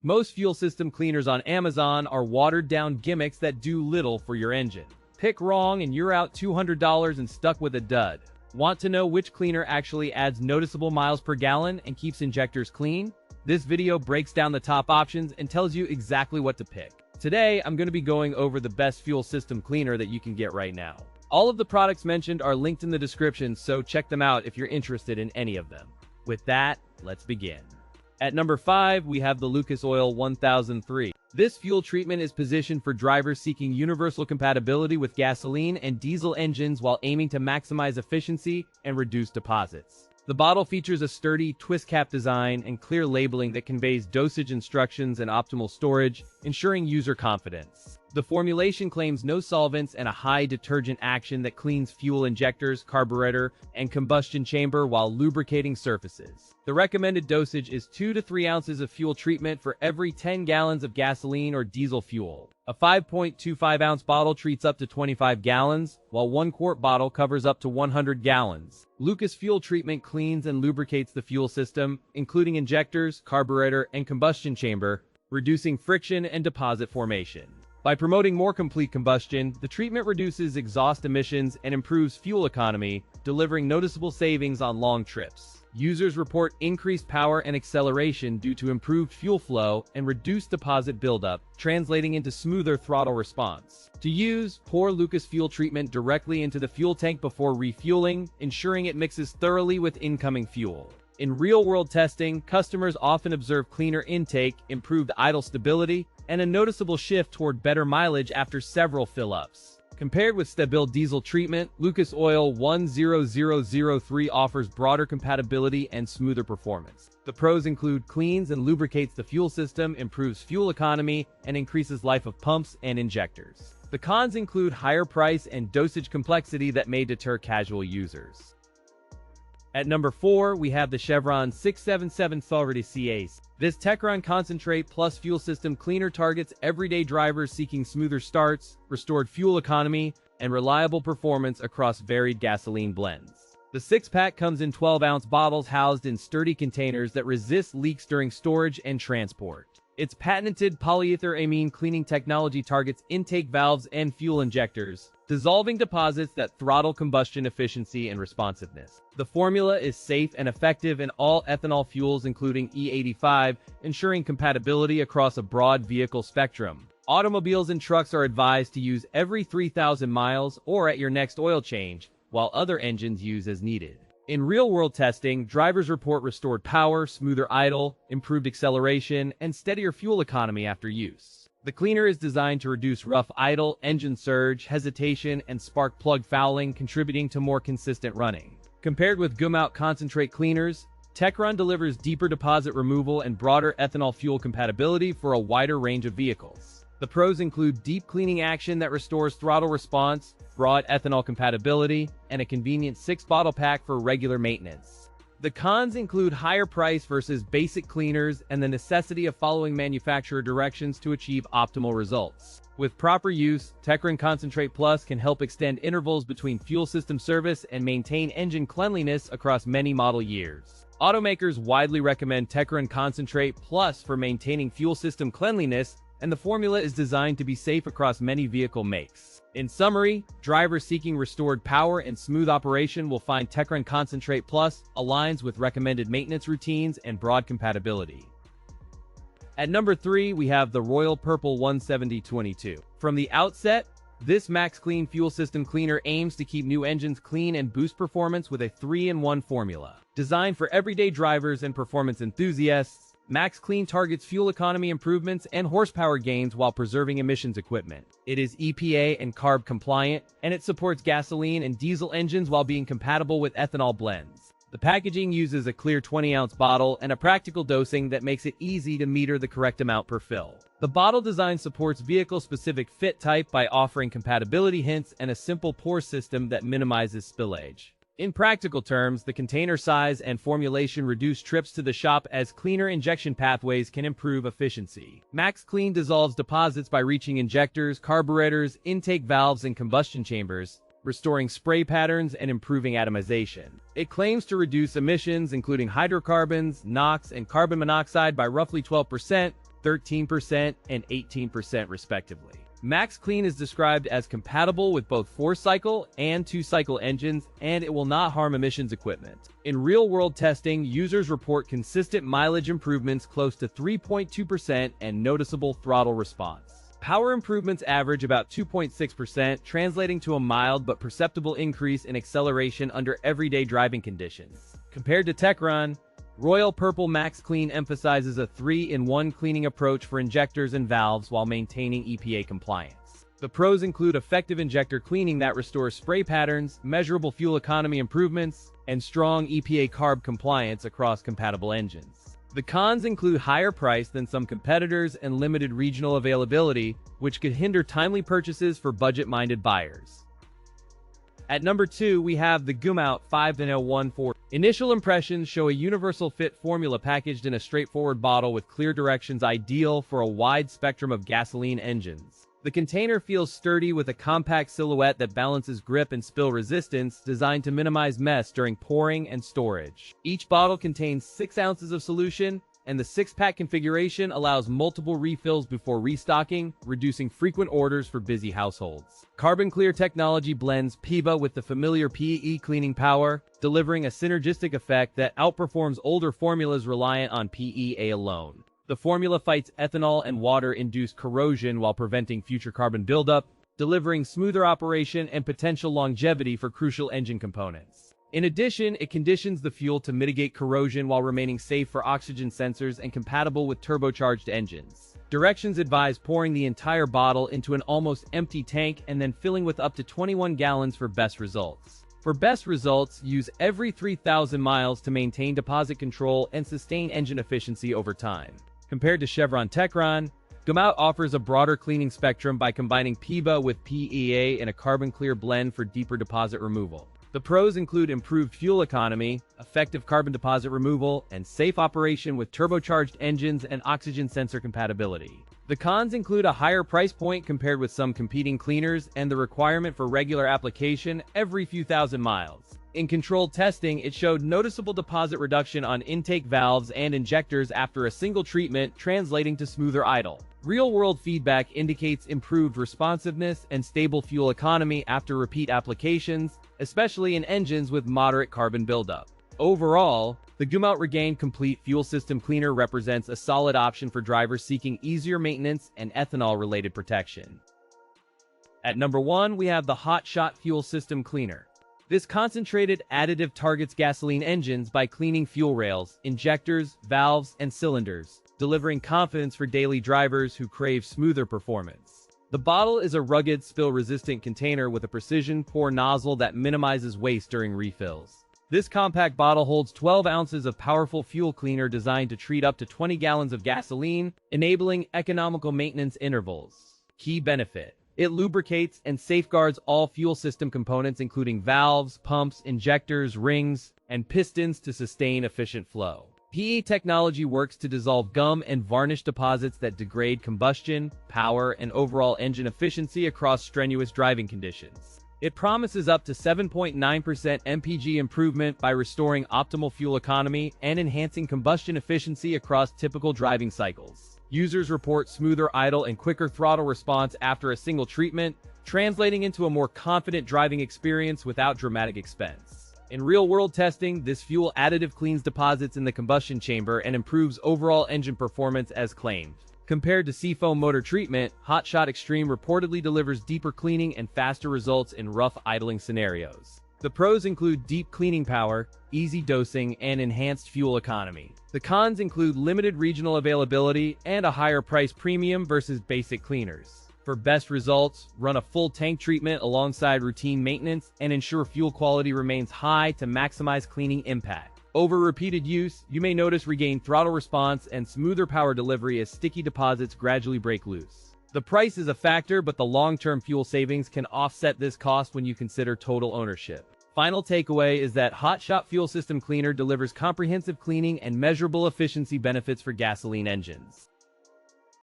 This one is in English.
Most fuel system cleaners on Amazon are watered-down gimmicks that do little for your engine. Pick wrong and you're out $200 and stuck with a dud. Want to know which cleaner actually adds noticeable miles per gallon and keeps injectors clean? This video breaks down the top options and tells you exactly what to pick. Today, I'm going to be going over the best fuel system cleaner that you can get right now. All of the products mentioned are linked in the description, so check them out if you're interested in any of them. With that, let's begin. At number 5, we have the Lucas Oil 1003. This fuel treatment is positioned for drivers seeking universal compatibility with gasoline and diesel engines while aiming to maximize efficiency and reduce deposits. The bottle features a sturdy twist cap design and clear labeling that conveys dosage instructions and optimal storage, ensuring user confidence. The formulation claims no solvents and a high detergent action that cleans fuel injectors, carburetor, and combustion chamber while lubricating surfaces. The recommended dosage is 2 to 3 ounces of fuel treatment for every 10 gallons of gasoline or diesel fuel. A 5.25-ounce bottle treats up to 25 gallons, while 1-quart bottle covers up to 100 gallons. Lucas Fuel Treatment cleans and lubricates the fuel system, including injectors, carburetor, and combustion chamber, reducing friction and deposit formation. By promoting more complete combustion, the treatment reduces exhaust emissions and improves fuel economy, delivering noticeable savings on long trips. Users report increased power and acceleration due to improved fuel flow and reduced deposit buildup, translating into smoother throttle response. To use, pour Lucas Fuel Treatment directly into the fuel tank before refueling, ensuring it mixes thoroughly with incoming fuel. In real-world testing, customers often observe cleaner intake, improved idle stability, and a noticeable shift toward better mileage after several fill-ups. Compared with Stabil diesel treatment, Lucas Oil 10003 offers broader compatibility and smoother performance. The pros include cleans and lubricates the fuel system, improves fuel economy, and increases life of pumps and injectors. The cons include higher price and dosage complexity that may deter casual users. At number 4, we have the Chevron 677 Authority CAs. This Techron Concentrate Plus fuel system cleaner targets everyday drivers seeking smoother starts, restored fuel economy, and reliable performance across varied gasoline blends. The 6-pack comes in 12-ounce bottles housed in sturdy containers that resist leaks during storage and transport. Its patented polyethylamine cleaning technology targets intake valves and fuel injectors, dissolving deposits that throttle combustion efficiency and responsiveness. The formula is safe and effective in all ethanol fuels including E85, ensuring compatibility across a broad vehicle spectrum. Automobiles and trucks are advised to use every 3,000 miles or at your next oil change, while other engines use as needed. In real-world testing, drivers report restored power, smoother idle, improved acceleration, and steadier fuel economy after use. The cleaner is designed to reduce rough idle, engine surge, hesitation, and spark plug fouling, contributing to more consistent running. Compared with Gumout concentrate cleaners, Techron delivers deeper deposit removal and broader ethanol fuel compatibility for a wider range of vehicles. The pros include deep cleaning action that restores throttle response, broad ethanol compatibility, and a convenient 6-bottle pack for regular maintenance. The cons include higher price versus basic cleaners and the necessity of following manufacturer directions to achieve optimal results. With proper use, Techron Concentrate Plus can help extend intervals between fuel system service and maintain engine cleanliness across many model years. Automakers widely recommend Techron Concentrate Plus for maintaining fuel system cleanliness, and the formula is designed to be safe across many vehicle makes. In summary, drivers seeking restored power and smooth operation will find Techron Concentrate Plus aligns with recommended maintenance routines and broad compatibility. At number 3, we have the Royal Purple 17022. From the outset, this Max Clean fuel system cleaner aims to keep new engines clean and boost performance with a 3-in-1 formula. Designed for everyday drivers and performance enthusiasts, Max Clean targets fuel economy improvements and horsepower gains while preserving emissions equipment. It is EPA and CARB compliant, and it supports gasoline and diesel engines while being compatible with ethanol blends. The packaging uses a clear 20-ounce bottle and a practical dosing that makes it easy to meter the correct amount per fill. The bottle design supports vehicle-specific fit type by offering compatibility hints and a simple pour system that minimizes spillage. In practical terms, the container size and formulation reduce trips to the shop as cleaner injection pathways can improve efficiency. Max Clean dissolves deposits by reaching injectors, carburetors, intake valves, and combustion chambers, restoring spray patterns and improving atomization. It claims to reduce emissions including hydrocarbons, NOx, and carbon monoxide by roughly 12%, 13%, and 18% respectively. Max Clean is described as compatible with both 4-cycle and 2-cycle engines, and it will not harm emissions equipment. In real-world testing, users report consistent mileage improvements close to 3.2% and noticeable throttle response. Power improvements average about 2.6%, translating to a mild but perceptible increase in acceleration under everyday driving conditions. Compared to Techron, Royal Purple Max Clean emphasizes a 3-in-1 cleaning approach for injectors and valves while maintaining EPA compliance. The pros include effective injector cleaning that restores spray patterns, measurable fuel economy improvements, and strong EPA CARB compliance across compatible engines. The cons include higher price than some competitors and limited regional availability, which could hinder timely purchases for budget-minded buyers. At number 2, we have the Gumout 5014. Initial impressions show a universal fit formula packaged in a straightforward bottle with clear directions, ideal for a wide spectrum of gasoline engines. The container feels sturdy with a compact silhouette that balances grip and spill resistance, designed to minimize mess during pouring and storage. Each bottle contains 6 ounces of solution, and the 6-pack configuration allows multiple refills before restocking, reducing frequent orders for busy households. Carbon Clear technology blends PEBA with the familiar PE cleaning power, delivering a synergistic effect that outperforms older formulas reliant on PEA alone. The formula fights ethanol and water-induced corrosion while preventing future carbon buildup, delivering smoother operation and potential longevity for crucial engine components. In addition, it conditions the fuel to mitigate corrosion while remaining safe for oxygen sensors and compatible with turbocharged engines. Directions advise pouring the entire bottle into an almost empty tank and then filling with up to 21 gallons for best results. For best results, use every 3,000 miles to maintain deposit control and sustain engine efficiency over time. Compared to Chevron Techron, Gumout offers a broader cleaning spectrum by combining PEBA with PEA in a carbon clear blend for deeper deposit removal. The pros include improved fuel economy, effective carbon deposit removal, and safe operation with turbocharged engines and oxygen sensor compatibility. The cons include a higher price point compared with some competing cleaners and the requirement for regular application every few thousand miles. In controlled testing, it showed noticeable deposit reduction on intake valves and injectors after a single treatment, translating to smoother idle. Real-world feedback indicates improved responsiveness and stable fuel economy after repeat applications, especially in engines with moderate carbon buildup. Overall, the Gumout Regane Complete Fuel System Cleaner represents a solid option for drivers seeking easier maintenance and ethanol-related protection. At number 1, we have the Hot Shot Fuel System Cleaner. This concentrated additive targets gasoline engines by cleaning fuel rails, injectors, valves, and cylinders, delivering confidence for daily drivers who crave smoother performance. The bottle is a rugged, spill-resistant container with a precision pour nozzle that minimizes waste during refills. This compact bottle holds 12 ounces of powerful fuel cleaner designed to treat up to 20 gallons of gasoline, enabling economical maintenance intervals. Key benefit: it lubricates and safeguards all fuel system components, including valves, pumps, injectors, rings, and pistons to sustain efficient flow. PE technology works to dissolve gum and varnish deposits that degrade combustion, power, and overall engine efficiency across strenuous driving conditions. It promises up to 7.9% MPG improvement by restoring optimal fuel economy and enhancing combustion efficiency across typical driving cycles. Users report smoother idle and quicker throttle response after a single treatment, translating into a more confident driving experience without dramatic expense. In real-world testing, this fuel additive cleans deposits in the combustion chamber and improves overall engine performance as claimed. Compared to seafoam motor treatment, Hot Shot Extreme reportedly delivers deeper cleaning and faster results in rough idling scenarios. The pros include deep cleaning power, easy dosing, and enhanced fuel economy. The cons include limited regional availability and a higher price premium versus basic cleaners. For best results, run a full tank treatment alongside routine maintenance and ensure fuel quality remains high to maximize cleaning impact. Over repeated use, you may notice regained throttle response and smoother power delivery as sticky deposits gradually break loose. The price is a factor, but the long-term fuel savings can offset this cost when you consider total ownership. Final takeaway is that Hot Shot Fuel System Cleaner delivers comprehensive cleaning and measurable efficiency benefits for gasoline engines.